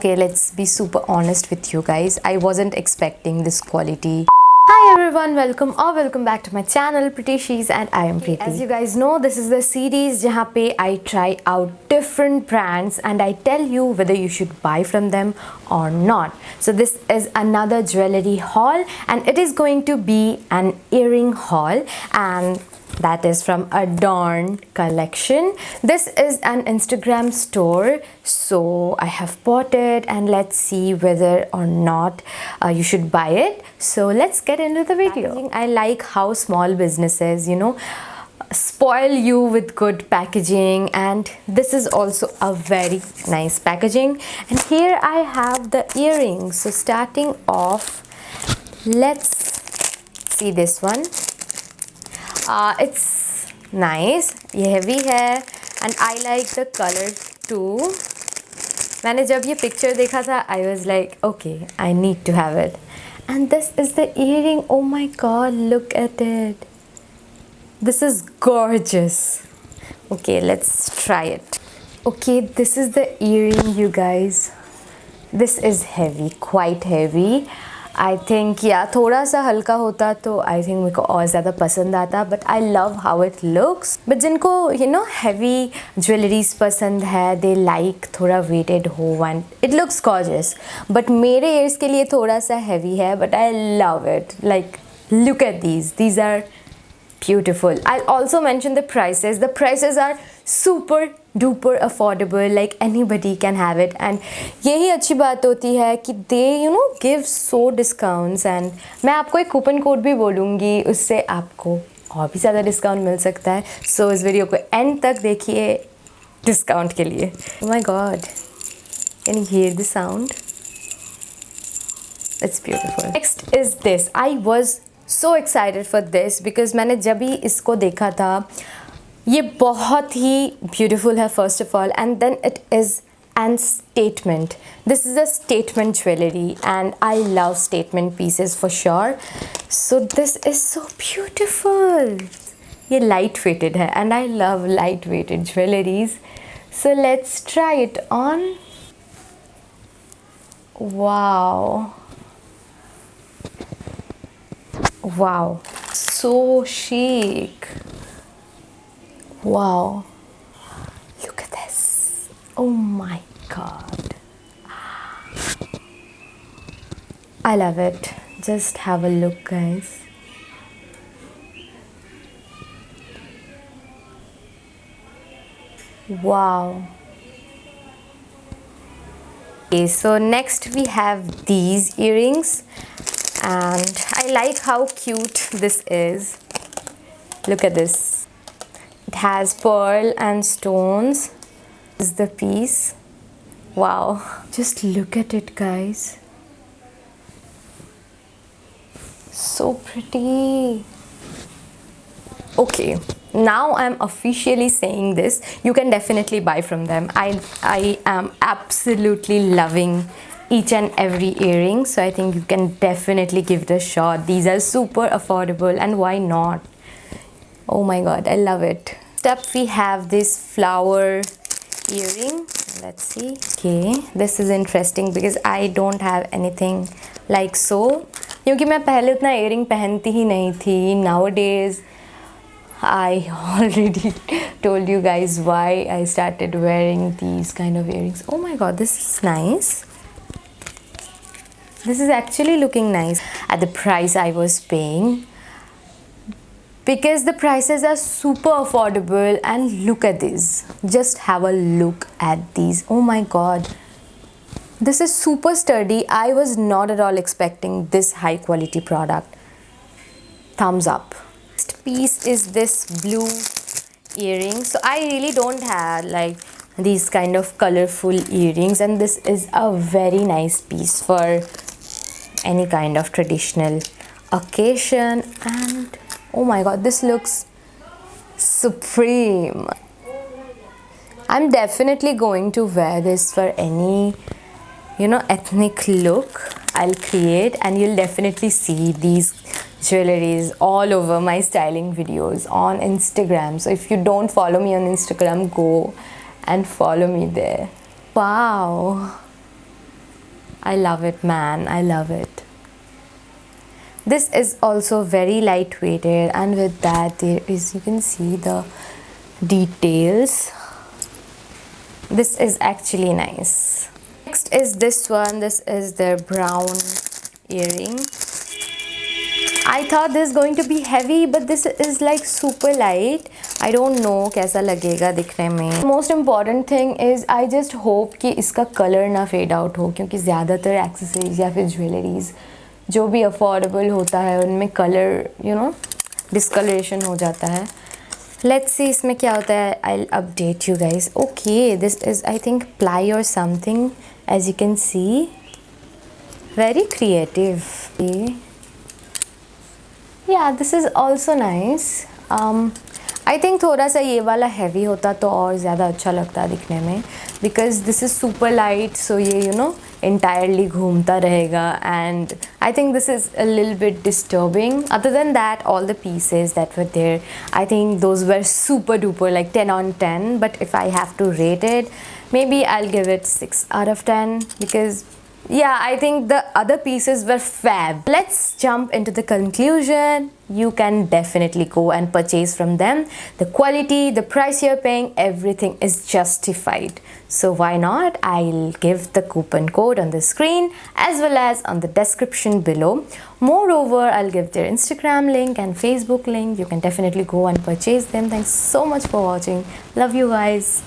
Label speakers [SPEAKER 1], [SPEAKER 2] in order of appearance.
[SPEAKER 1] Okay, let's be super honest with you guys. I wasn't expecting this quality. Hi everyone, welcome back to my channel Pretty She's and I am Preeti. As you guys know, this is the series जहाँ पे I try out different brands and I tell you whether you should buy from them or not. So this is another jewelry haul and it is going to be an earring haul, and that is from Adorn collection. This is an Instagram store, so I have bought it and let's see whether or not you should buy it. So let's get into the video. I like how small businesses, spoil you with good packaging, and this is also a very nice packaging. And here I have the earrings. So starting off, let's see this one. It's nice, ये heavy है and I like the color too. मैंने जब ये picture देखा था, I was like, okay, I need to have it. And this is the earring. Oh my god, look at it. This is gorgeous. Okay, let's try it. Okay, this is the earring, you guys. This is heavy, quite heavy. I think थोड़ा सा हल्का होता तो I think मेरे को और ज़्यादा पसंद आता, but I love how it looks. But जिनको heavy jewelries पसंद है, they like थोड़ा weighted हो and it looks gorgeous. But मेरे ears के लिए थोड़ा सा heavy है, but I love it. Like, look at these are beautiful. I'll also mention the prices. The prices are super duper affordable, like anybody can have it, and यही अच्छी बात होती है कि they give so discounts. And मैं आपको एक coupon code भी बोलूँगी, उससे आपको और भी ज़्यादा डिस्काउंट मिल सकता है. So इस वीडियो को एंड तक देखिए डिस्काउंट के लिए. Oh my god, can you hear the sound? It's beautiful. Next is this. I was so excited for this because मैंने जब भी इसको देखा था, ये बहुत ही beautiful है first of all, and then it is an statement. This is a statement jewelry and I love statement pieces for sure. So this is so beautiful. ये light weighted है and I love light weighted jewelries. So let's try it on. Wow. Wow, so chic. Wow, look at this. Oh my god, I love it. Just have a look, guys. Wow. Okay, so next we have these earrings, and I like how cute this is. Look at this. It has pearl and stones. This is the piece. Wow, just look at it, guys. So pretty. Okay, now I'm officially saying this. You can definitely buy from them. I am absolutely loving each and every earring, so I think you can definitely give it a shot. These are super affordable, and why not? Oh my god, I love it. Next up we have this flower earring. Let's see. Okay, this is interesting because I don't have anything like so, क्योंकि मैं पहले उतना earring पहनती ही नहीं थी. Nowadays I already told you guys why I started wearing these kind of earrings. Oh my god, this is nice. This is actually looking nice at the price I was paying, because the prices are super affordable. And look at this. Just have a look at these. Oh my god. This is super sturdy. I was not at all expecting this high quality product. Thumbs up. Next piece is this blue earring. So I really don't have like these kind of colorful earrings, and this is a very nice piece for any kind of traditional occasion. And oh my god, this looks supreme. I'm definitely going to wear this for any ethnic look I'll create, and you'll definitely see these jewelries all over my styling videos on Instagram. So if you don't follow me on Instagram, go and follow me there. Wow, I love it, man. I love it. This is also very lightweighted, and with that there is, you can see the details. This is actually nice. Next is this one. This is their brown earring. I thought this is going to be heavy, but this is like super light. I don't know कैसा लगेगा दिखने में. Most important thing is I just hope कि इसका color ना fade out हो, क्योंकि ज़्यादातर accessories या फिर jewelries जो भी affordable होता है उनमें color, you know, discoloration हो जाता है. Let's see इसमें क्या होता है. I'll update you guys. Okay, this is I think ply or something. As you can see, very creative. Okay. Yeah, this is also nice. I think थोड़ा सा ये वाला heavy होता तो और ज़्यादा अच्छा लगता दिखने में, because this is super light, so ये you know entirely घूमता रहेगा, and I think this is a little bit disturbing. Other than that, all the pieces that were there, I think those were super duper, like 10 on 10. But if I have to rate it, maybe I'll give it 6 out of 10, because yeah, I think the other pieces were fab. Let's jump into the conclusion. You can definitely go and purchase from them. The quality, the price you're paying, everything is justified. So why not? I'll give the coupon code on the screen as well as on the description below. Moreover, I'll give their Instagram link and Facebook link. You can definitely go and purchase them. Thanks so much for watching. Love you guys.